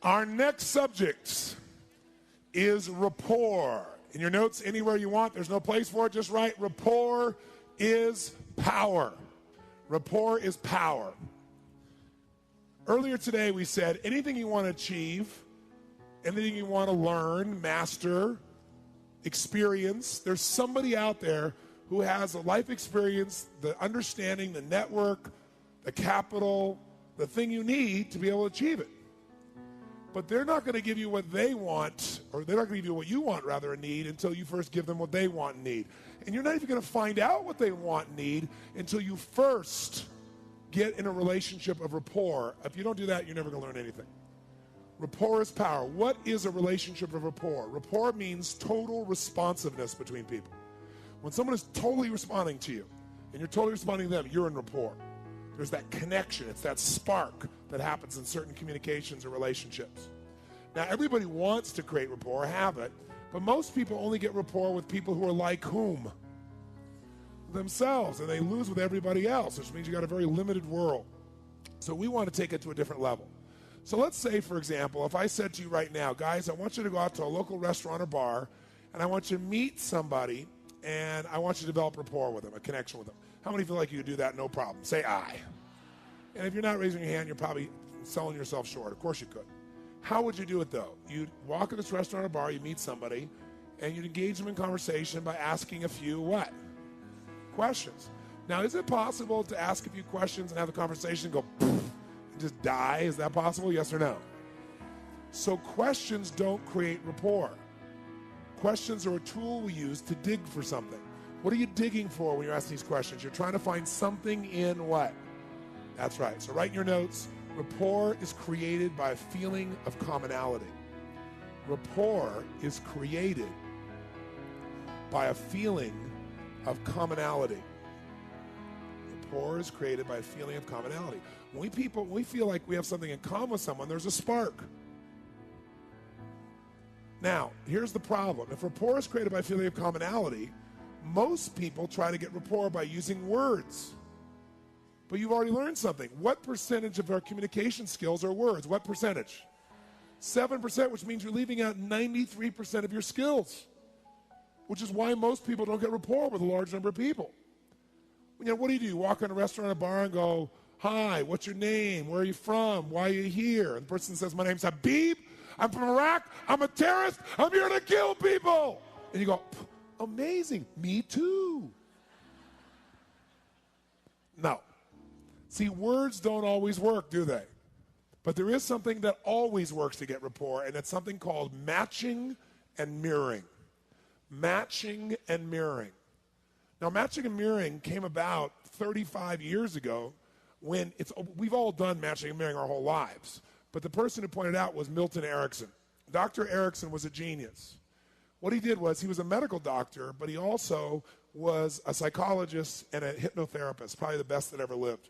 Our next subject is rapport. In your notes, anywhere you want, there's no place for it, just write rapport is power. Rapport is power. Earlier today we said anything you want to achieve, anything you want to learn, master, experience, there's somebody out there who has a life experience, the understanding, the network, the capital, the thing you need to be able to achieve it. But they're not going to give you what they want, or they're not going to give you what you want, rather, and need, until you first give them what they want and need. And you're not even going to find out what they want and need until you first get in a relationship of rapport. If you don't do that, you're never going to learn anything. Rapport is power. What is a relationship of rapport? Rapport means total responsiveness between people. When someone is totally responding to you, and you're totally responding to them, you're in rapport. There's that connection. It's that spark that happens in certain communications or relationships. Now, everybody wants to create rapport, have it, but most people only get rapport with people who are like whom? Themselves, and they lose with everybody else, which means you got a very limited world. So we want to take it to a different level. So let's say, for example, if I said to you right now, guys, I want you to go out to a local restaurant or bar, and I want you to meet somebody, and I want you to develop rapport with them, a connection with them. How many feel like you could do that? No problem. Say I. And if you're not raising your hand, you're probably selling yourself short. Of course you could. How would you do it, though? You'd walk in this restaurant or bar, you meet somebody, and you'd engage them in conversation by asking a few what? Questions. Now, is it possible to ask a few questions and have a conversation and go poof, and just die? Is that possible? Yes or no? So questions don't create rapport. Questions are a tool we use to dig for something. What are you digging for when you're asking these questions? You're trying to find something in what? That's right. So write in your notes, rapport is created by a feeling of commonality. Rapport is created by a feeling of commonality. Rapport is created by a feeling of commonality. When we feel like we have something in common with someone, there's a spark. Now, here's the problem. If rapport is created by a feeling of commonality, most people try to get rapport by using words. But you've already learned something. What percentage of our communication skills are words? What percentage? 7%, which means you're leaving out 93% of your skills, which is why most people don't get rapport with a large number of people. You know, what do? You walk in a restaurant or a bar and go, hi, what's your name? Where are you from? Why are you here? And the person says, my name's Habib. I'm from Iraq. I'm a terrorist. I'm here to kill people. And you go, amazing. Me too. No. See, words don't always work, do they? But there is something that always works to get rapport, and it's something called matching and mirroring. Matching and mirroring. Now, matching and mirroring came about 35 years ago when we've all done matching and mirroring our whole lives. But the person who pointed out was Milton Erickson. Dr. Erickson was a genius. What he did was he was a medical doctor, but he also was a psychologist and a hypnotherapist, probably the best that ever lived.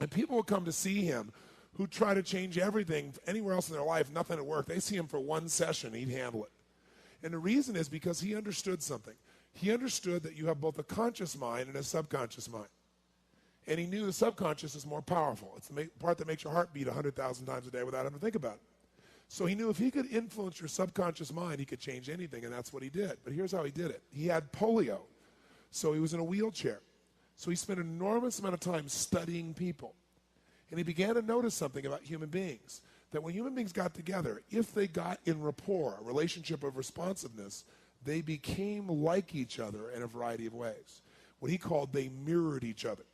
And people would come to see him who try to change everything anywhere else in their life, nothing would work. They see him for one session, he'd handle it. And the reason is because he understood something. He understood that you have both a conscious mind and a subconscious mind. And he knew the subconscious is more powerful. It's the part that makes your heart beat 100,000 times a day without having to think about it. So he knew if he could influence your subconscious mind, he could change anything, and that's what he did. But here's how he did it. He had polio, so he was in a wheelchair. So he spent an enormous amount of time studying people. And he began to notice something about human beings, that when human beings got together, if they got in rapport, a relationship of responsiveness, they became like each other in a variety of ways. What he called, they mirrored each other.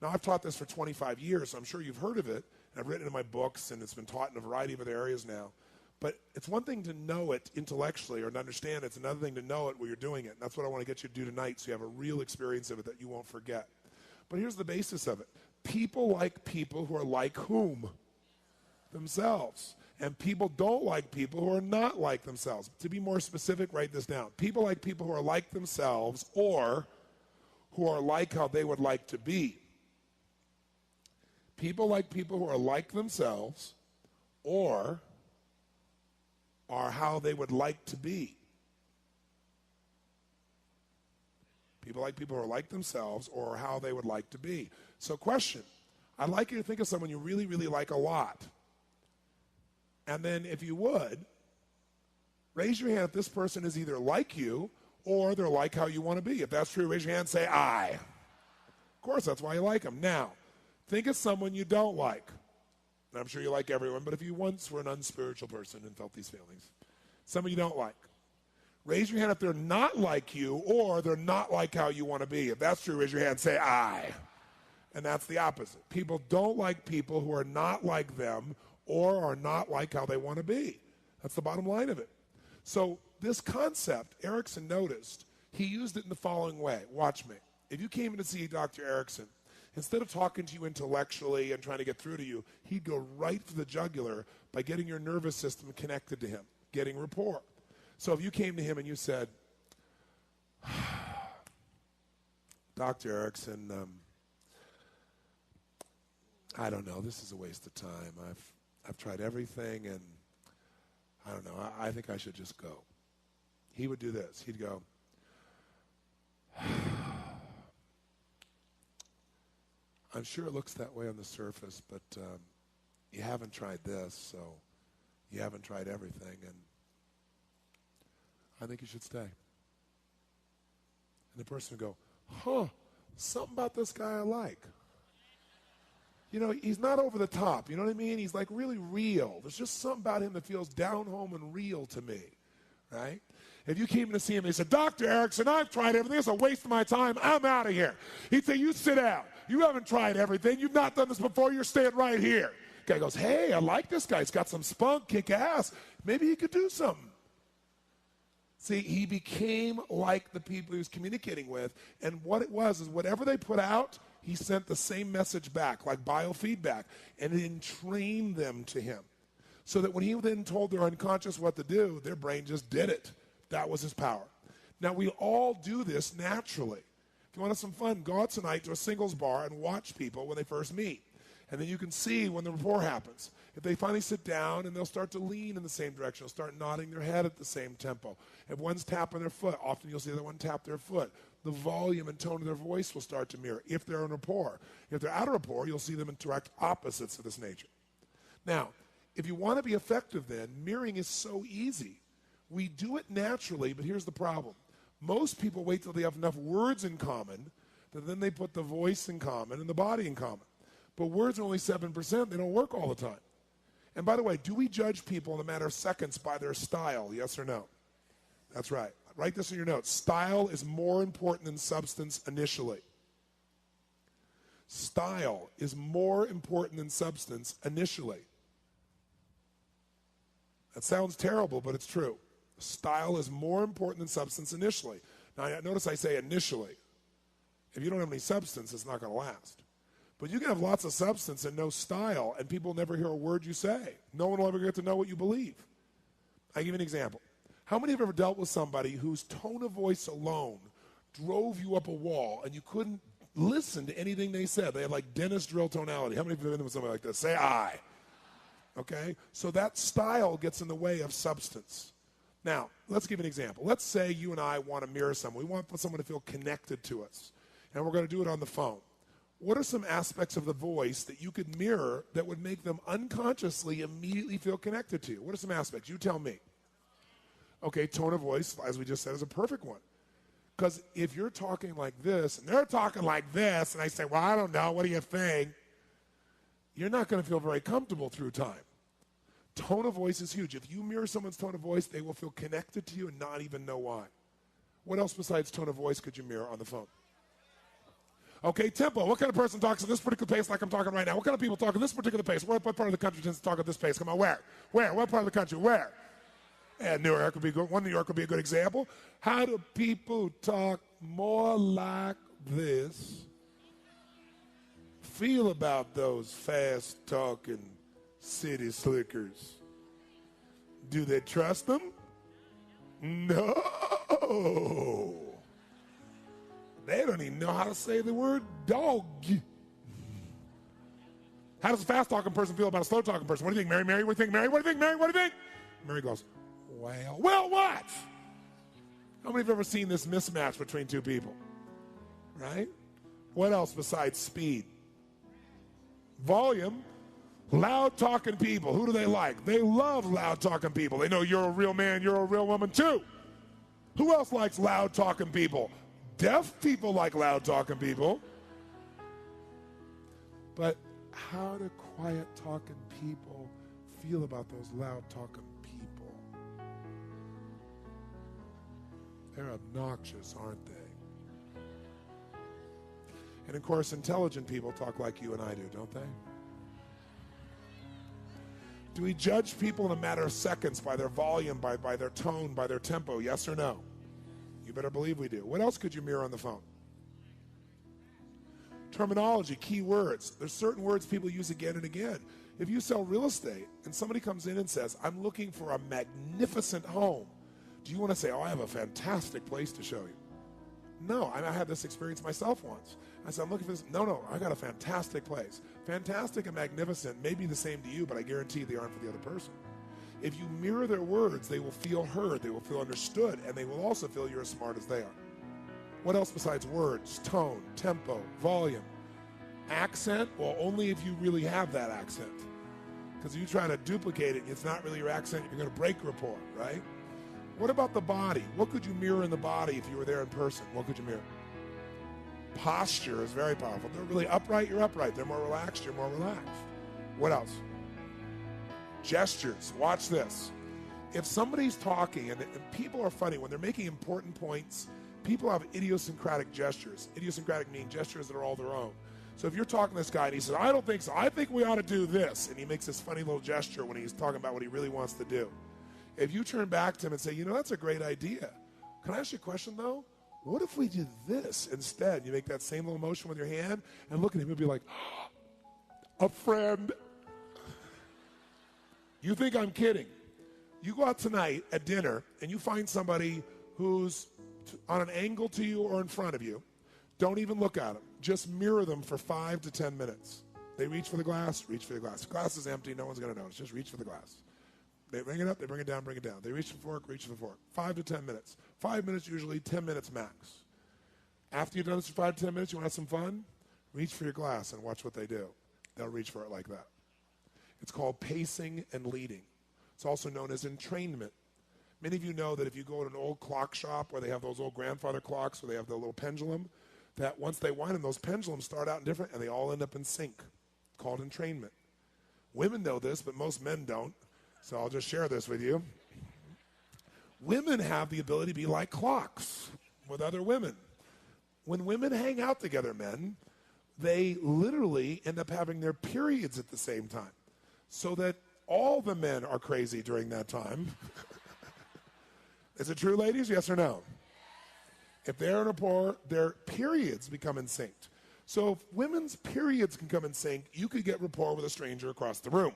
Now, I've taught this for 25 years, so I'm sure you've heard of it. And I've written it in my books, and it's been taught in a variety of other areas now. But it's one thing to know it intellectually or to understand it. It's another thing to know it while you're doing it. And that's what I want to get you to do tonight so you have a real experience of it that you won't forget. But here's the basis of it. People like people who are like whom? Themselves. And people don't like people who are not like themselves. To be more specific, write this down. People like people who are like themselves or who are like how they would like to be. People like people who are like themselves or are how they would like to be. People like people who are like themselves or how they would like to be. So question, I'd like you to think of someone you really, really like a lot. And then if you would, raise your hand if this person is either like you or they're like how you want to be. If that's true, raise your hand and say, I. Of course, that's why you like them. Now, think of someone you don't like. And I'm sure you like everyone, but if you once were an unspiritual person and felt these feelings, someone you don't like, raise your hand if they're not like you or they're not like how you want to be. If that's true, raise your hand and say, I. And that's the opposite. People don't like people who are not like them or are not like how they want to be. That's the bottom line of it. So this concept, Erickson noticed, he used it in the following way. Watch me. If you came in to see Dr. Erickson, instead of talking to you intellectually and trying to get through to you, he'd go right for the jugular by getting your nervous system connected to him, getting rapport. So if you came to him and you said, Dr. Erickson, I don't know, this is a waste of time. I've tried everything, and I don't know, I think I should just go. He would do this. He'd go, I'm sure it looks that way on the surface, but you haven't tried this, so you haven't tried everything, and I think you should stay. And the person would go, something about this guy I like. You know, he's not over the top, you know what I mean? He's like really real. There's just something about him that feels down home and real to me, right? If you came in to see him and he said, Dr. Erickson, I've tried everything. It's a waste of my time. I'm out of here. He'd say, you sit down. You haven't tried everything. You've not done this before. You're staying right here. The guy goes, hey, I like this guy. He's got some spunk, kick ass. Maybe he could do something. See, he became like the people he was communicating with, and what it was is whatever they put out, he sent the same message back, like biofeedback, and it entrained them to him. So that when he then told their unconscious what to do, their brain just did it. That was his power. Now, we all do this naturally. If you want to have some fun, go out tonight to a singles bar and watch people when they first meet. And then you can see when the rapport happens. If they finally sit down and they'll start to lean in the same direction, they'll start nodding their head at the same tempo. If one's tapping their foot, often you'll see the other one tap their foot. The volume and tone of their voice will start to mirror if they're in rapport. If they're out of rapport, you'll see them in direct opposites of this nature. Now, if you want to be effective then, mirroring is so easy. We do it naturally, but here's the problem. Most people wait till they have enough words in common that then they put the voice in common and the body in common. But words are only 7%. They don't work all the time. And by the way, do we judge people in a matter of seconds by their style, yes or no? That's right. Write this in your notes. Style is more important than substance initially. Style is more important than substance initially. That sounds terrible, but it's true. Style is more important than substance initially. Now, notice I say initially. If you don't have any substance, it's not going to last. But you can have lots of substance and no style, and people never hear a word you say. No one will ever get to know what you believe. I'll give you an example. How many have ever dealt with somebody whose tone of voice alone drove you up a wall and you couldn't listen to anything they said? They had like dentist drill tonality. How many have been with somebody like this? Say I. Okay? So that style gets in the way of substance. Now, let's give an example. Let's say you and I want to mirror someone. We want someone to feel connected to us, and we're going to do it on the phone. What are some aspects of the voice that you could mirror that would make them unconsciously immediately feel connected to you? What are some aspects? You tell me. Okay, tone of voice, as we just said, is a perfect one. Because if you're talking like this, and they're talking like this, and I say, well, I don't know, what do you think? You're not going to feel very comfortable through time. Tone of voice is huge. If you mirror someone's tone of voice, they will feel connected to you and not even know why. What else besides tone of voice could you mirror on the phone? Okay, tempo. What kind of person talks at this particular pace like I'm talking right now? What kind of people talk at this particular pace? What part of the country tends to talk at this pace? Come on, where? Where? What part of the country? Where? And New York would be good. One New York would be a good example. How do people talk more like this? Feel about those fast-talking city slickers. Do they trust them? No. They don't even know how to say the word dog. How does a fast-talking person feel about a slow-talking person? What do you think, Mary? Mary, what do you think, Mary? What do you think, Mary? What do you think? Mary goes, well, what? How many have ever seen this mismatch between two people? Right? What else besides speed? Volume. Loud-talking people, who do they like? They love loud-talking people. They know you're a real man, you're a real woman too. Who else likes loud-talking people? Deaf people like loud-talking people. But how do quiet-talking people feel about those loud-talking people? They're obnoxious, aren't they? And of course, intelligent people talk like you and I do, don't they? Do we judge people in a matter of seconds by their volume, by their tone, by their tempo? Yes or no? You better believe we do. What else could you mirror on the phone? Terminology, key words. There's certain words people use again and again. If you sell real estate and somebody comes in and says, I'm looking for a magnificent home, do you want to say, oh, I have a fantastic place to show you? No, I had this experience myself once. I said, I'm looking for this. No, I got a fantastic place. Fantastic and magnificent may be the same to you, but I guarantee they aren't for the other person. If you mirror their words, they will feel heard, they will feel understood, and they will also feel you're as smart as they are. What else besides words, tone, tempo, volume? Accent? Well, only if you really have that accent. Because if you try to duplicate it, it's not really your accent, you're going to break rapport, right? What about the body? What could you mirror in the body if you were there in person? What could you mirror? Posture is very powerful. They're really upright, you're upright. They're more relaxed, you're more relaxed. What else? Gestures. Watch this. If somebody's talking, and people are funny, when they're making important points, people have idiosyncratic gestures. Idiosyncratic meaning gestures that are all their own. So if you're talking to this guy and he says, I don't think so, I think we ought to do this, and he makes this funny little gesture when he's talking about what he really wants to do. If you turn back to him and say, you know, that's a great idea. Can I ask you a question, though? What if we did this instead? You make that same little motion with your hand and look at him and be like, a friend. You think I'm kidding. You go out tonight at dinner and you find somebody who's on an angle to you or in front of you. Don't even look at them. Just mirror them for 5 to 10 minutes. They reach for the glass, reach for the glass. The glass is empty, no one's going to notice. Just reach for the glass. They bring it up, they bring it down, bring it down. They reach for the fork, reach for the fork. 5 to 10 minutes. 5 minutes usually, 10 minutes max. After you've done this for 5 to 10 minutes, you want to have some fun? Reach for your glass and watch what they do. They'll reach for it like that. It's called pacing and leading. It's also known as entrainment. Many of you know that if you go to an old clock shop where they have those old grandfather clocks where they have the little pendulum, that once they wind them, those pendulums start out different and they all end up in sync. It's called entrainment. Women know this, but most men don't. So I'll just share this with you. Women have the ability to be like clocks with other women. When women hang out together, men, they literally end up having their periods at the same time. So that all the men are crazy during that time. Is it true, ladies? Yes or no? If they're in a rapport, their periods become in sync. So if women's periods can come in sync, you could get rapport with a stranger across the room.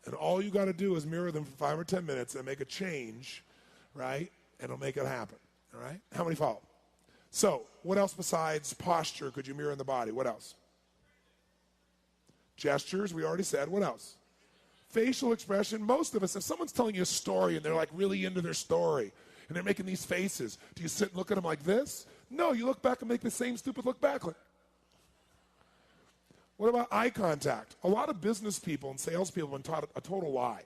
And all you got to do is mirror them for 5 or 10 minutes and make a change, right? And it'll make it happen, all right? How many follow? So what else besides posture could you mirror in the body? What else? Gestures, we already said. What else? Facial expression. Most of us, if someone's telling you a story and they're like really into their story and they're making these faces, do you sit and look at them like this? No, you look back and make the same stupid look back. What about eye contact? A lot of business people and salespeople have been taught a total lie.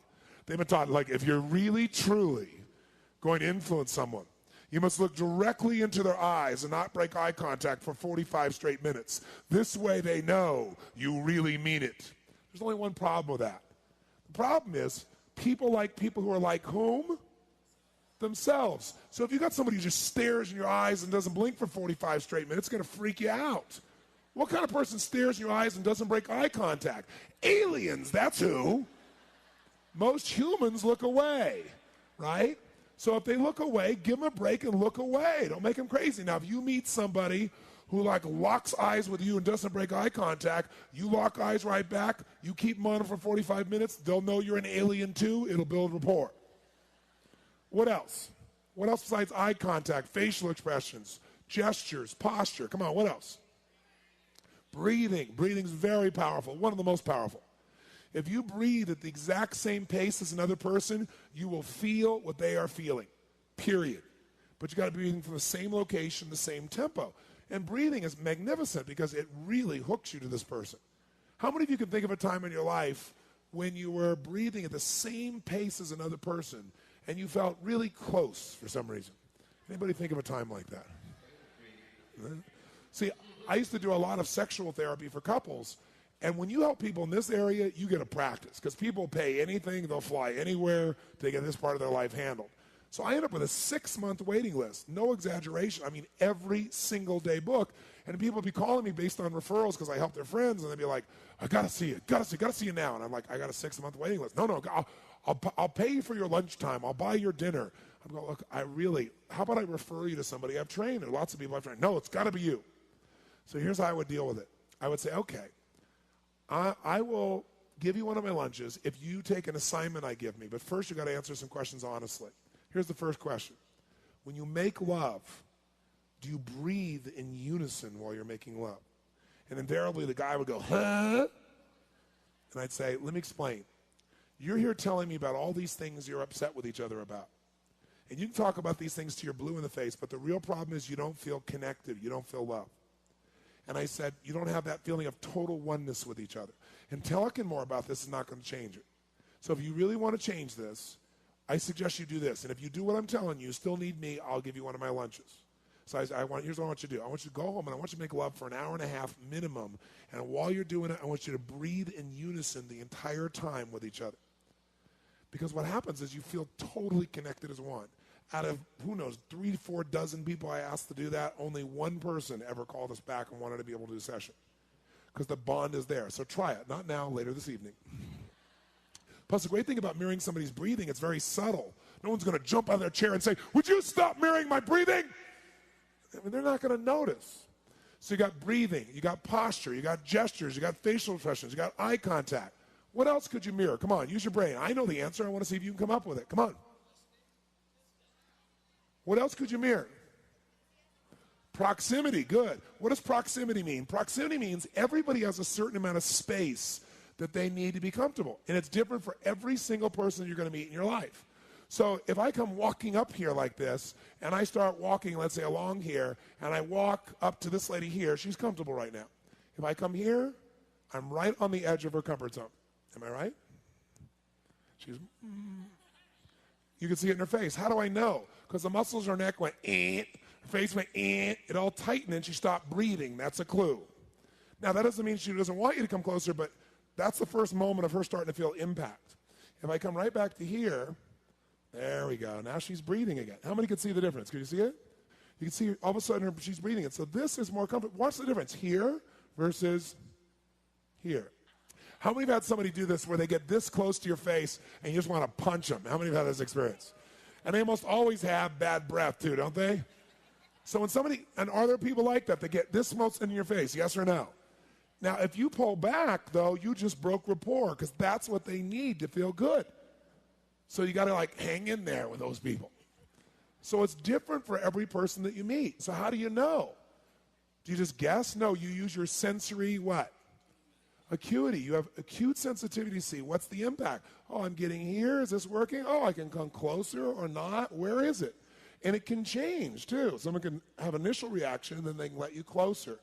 They've been taught, like, if you're really, truly going to influence someone, you must look directly into their eyes and not break eye contact for 45 straight minutes. This way they know you really mean it. There's only one problem with that. The problem is people like people who are like whom? Themselves. So if you got somebody who just stares in your eyes and doesn't blink for 45 straight minutes, it's going to freak you out. What kind of person stares in your eyes and doesn't break eye contact? Aliens, that's who. Most humans look away, right? So if they look away, give them a break and look away. Don't make them crazy. Now, if you meet somebody who like locks eyes with you and doesn't break eye contact, you lock eyes right back, you keep them on them for 45 minutes, they'll know you're an alien too, it'll build rapport. What else? What else besides eye contact, facial expressions, gestures, posture? Come on, what else? Breathing. Breathing's very powerful, one of the most powerful. If you breathe at the exact same pace as another person, you will feel what they are feeling, period. But you got to be breathing from the same location, the same tempo. And breathing is magnificent because it really hooks you to this person. How many of you can think of a time in your life when you were breathing at the same pace as another person and you felt really close for some reason? Anybody think of a time like that? See, I used to do a lot of sexual therapy for couples, and when you help people in this area, you get a practice, because people pay anything, they'll fly anywhere to get this part of their life handled. So I ended up with a 6-month waiting list, no exaggeration. I mean, every single day book, and people would be calling me based on referrals because I help their friends, and they'd be like, I gotta see you, gotta see you now. And I'm like, I got a 6-month waiting list. No, I'll pay you for your lunchtime. I'll buy your dinner. I'm going, look, how about I refer you to somebody I've trained? There are lots of people I've trained. No, it's got to be you. So here's how I would deal with it. I would say, okay, I will give you one of my lunches if you take an assignment I give me. But first, you got to answer some questions honestly. Here's the first question. When you make love, do you breathe in unison while you're making love? And invariably, the guy would go, huh? And I'd say, let me explain. You're here telling me about all these things you're upset with each other about. And you can talk about these things till you're blue in the face, but the real problem is you don't feel connected. You don't feel love. And I said, you don't have that feeling of total oneness with each other. And talking more about this is not going to change it. So if you really want to change this, I suggest you do this. And if you do what I'm telling you, still need me, I'll give you one of my lunches. So here's what I want you to do. I want you to go home and I want you to make love for an hour and a half minimum. And while you're doing it, I want you to breathe in unison the entire time with each other. Because what happens is you feel totally connected as one. Out of, 3-4 dozen people I asked to do that, only one person ever called us back and wanted to be able to do a session. Because the bond is there. So try it. Not now, later this evening. Plus, the great thing about mirroring somebody's breathing, it's very subtle. No one's going to jump out of their chair and say, would you stop mirroring my breathing? I mean, they're not going to notice. So you got breathing, you got posture, you got gestures, you got facial expressions, you got eye contact. What else could you mirror? Come on, use your brain. I know the answer. I want to see if you can come up with it. Come on. What else could you mirror? Proximity, good. What does proximity mean? Proximity means everybody has a certain amount of space that they need to be comfortable. And it's different for every single person you're going to meet in your life. So if I come walking up here like this, and I start walking, let's say, along here, and I walk up to this lady here, she's comfortable right now. If I come here, I'm right on the edge of her comfort zone. Am I right? You can see it in her face. How do I know? Because the muscles of her neck went, her face went, it all tightened, and she stopped breathing. That's a clue. Now, that doesn't mean she doesn't want you to come closer, but that's the first moment of her starting to feel impact. If I come right back to here, there we go. Now she's breathing again. How many can see the difference? Can you see it? You can see all of a sudden she's breathing it. So this is more comfortable. Watch the difference here versus here. How many have had somebody do this where they get this close to your face and you just want to punch them? How many have had this experience? And they almost always have bad breath too, don't they? So when somebody, and are there people like that get this close in your face, yes or no? Now, if you pull back, though, you just broke rapport because that's what they need to feel good. So you got to hang in there with those people. So it's different for every person that you meet. So how do you know? Do you just guess? No, you use your sensory what? Acuity. You have acute sensitivity to see what's the impact. Oh, I'm getting here. Is this working? Oh, I can come closer or not. Where is it? And it can change, too. Someone can have initial reaction, and then they can let you closer.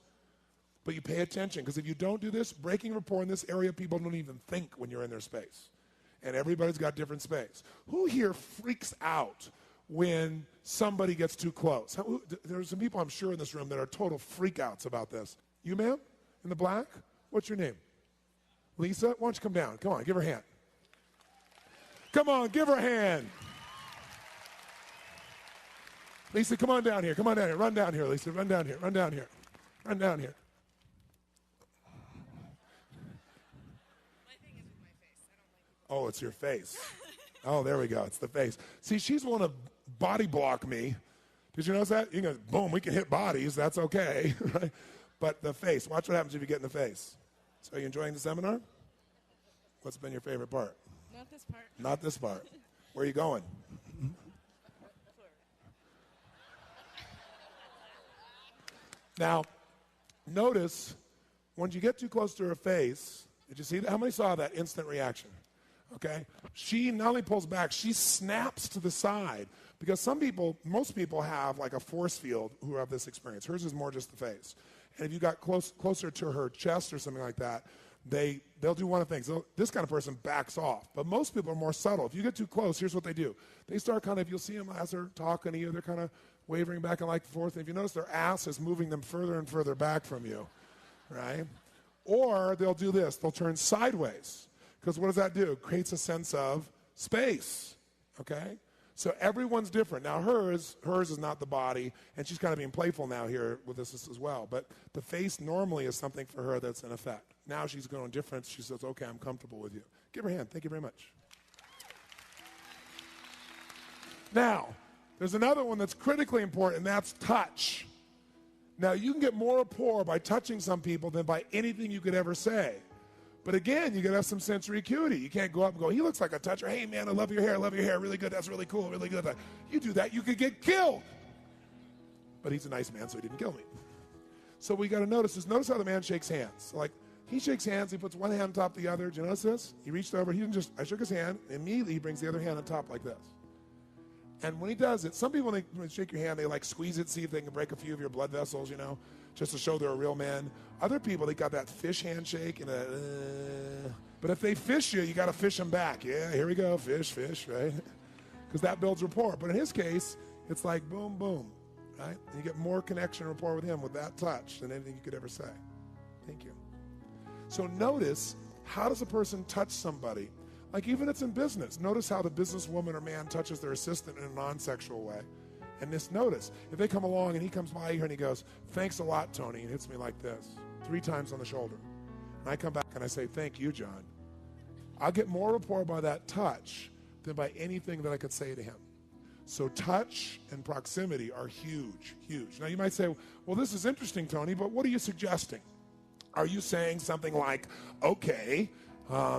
But you pay attention, because if you don't do this, breaking rapport in this area, people don't even think when you're in their space. And everybody's got different space. Who here freaks out when somebody gets too close? There's some people, I'm sure, in this room that are total freakouts about this. You, ma'am, in the black? What's your name? Lisa? Why don't you come down? Come on, give her a hand. Come on, give her a hand. Lisa, come on down here. Come on down here. Run down here, Lisa. Run down here. Run down here. Run down here. My thing is with my face. I don't like it. Oh, it's your face. Oh, there we go. It's the face. See, she's want to body block me. Did you notice that? You can go, boom, we can hit bodies. That's okay. Right? But the face. Watch what happens if you get in the face. So are you enjoying the seminar? What's been your favorite part? Not this part. Not this part. Where are you going? Now, notice when you get too close to her face, did you see that? How many saw that instant reaction? Okay? She not only pulls back, she snaps to the side. Because most people have like a force field who have this experience. Hers is more just the face. And if you got closer to her chest or something like that, they'll do one of the things. This kind of person backs off. But most people are more subtle. If you get too close, here's what they do. They start kind of, you'll see them as they're talking to you, they're kind of wavering back and like forth. And if you notice, their ass is moving them further and further back from you, right? Or they'll do this. They'll turn sideways. Because what does that do? It creates a sense of space, okay? So everyone's different. Now hers is not the body, and she's kind of being playful now here with this as well. But the face normally is something for her that's an effect. Now she's going different. She says, okay, I'm comfortable with you. Give her a hand. Thank you very much. Now, there's another one that's critically important, and that's touch. Now, you can get more rapport by touching some people than by anything you could ever say. But again, you got to have some sensory acuity. You can't go up and go, he looks like a toucher. Hey, man, I love your hair. Really good. That's really cool. Really good. You do that, you could get killed. But he's a nice man, so he didn't kill me. So we got to notice how the man shakes hands. Like, he shakes hands. He puts one hand on top of the other. Do you notice this? He reached over. I shook his hand. Immediately, he brings the other hand on top like this. And when he does it, some people, when they shake your hand, they like squeeze it, see if they can break a few of your blood vessels, just to show they're a real man. Other people, they got that fish handshake. But if they fish you, you got to fish them back. Yeah, here we go, fish, right? Because that builds rapport. But in his case, it's like boom, boom, right? And you get more connection and rapport with him with that touch than anything you could ever say. Thank you. So notice, how does a person touch somebody? Like even it's in business. Notice how the businesswoman or man touches their assistant in a non-sexual way. And notice, if they come along and he comes by here and he goes, thanks a lot, Tony, and hits me like this, 3 times on the shoulder. And I come back and I say, thank you, John. I'll get more rapport by that touch than by anything that I could say to him. So touch and proximity are huge, huge. Now you might say, well, this is interesting, Tony, but what are you suggesting? Are you saying something like, okay,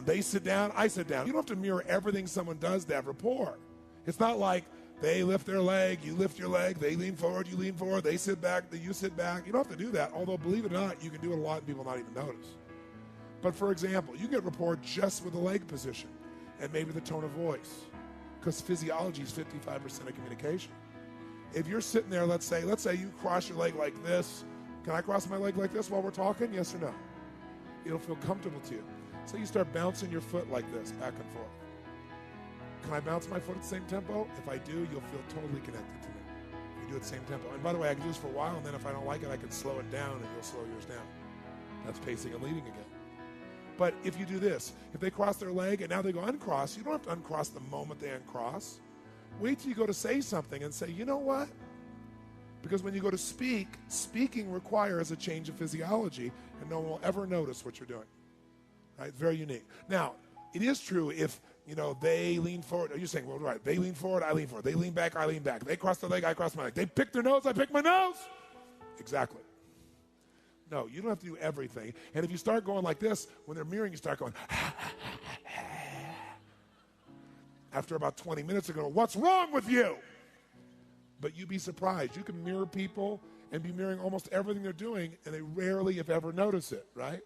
they sit down, I sit down. You don't have to mirror everything someone does to have rapport. It's not like they lift their leg, you lift your leg, they lean forward, you lean forward, they sit back, you sit back. You don't have to do that, although believe it or not, you can do it a lot and people not even notice. But for example, you get rapport just with the leg position and maybe the tone of voice, because physiology is 55% of communication. If you're sitting there, let's say you cross your leg like this. Can I cross my leg like this while we're talking? Yes or no? It'll feel comfortable to you. So you start bouncing your foot like this, back and forth. Can I bounce my foot at the same tempo? If I do, you'll feel totally connected to me. If you do it at the same tempo. And by the way, I can do this for a while, and then if I don't like it, I can slow it down, and you'll slow yours down. That's pacing and leading again. But if you do this, if they cross their leg, and now they go uncross, you don't have to uncross the moment they uncross. Wait till you go to say something and say, you know what? Because when you go to speak, speaking requires a change of physiology, and no one will ever notice what you're doing. Right? It's very unique. Now, it is true if, they lean forward. Are you saying, well, right, they lean forward, I lean forward. They lean back, I lean back. They cross their leg, I cross my leg. They pick their nose, I pick my nose. Exactly. No, you don't have to do everything. And if you start going like this, when they're mirroring, you start going, after about 20 minutes, they're going, what's wrong with you? But you'd be surprised. You can mirror people and be mirroring almost everything they're doing, and they rarely, if ever, notice it, right?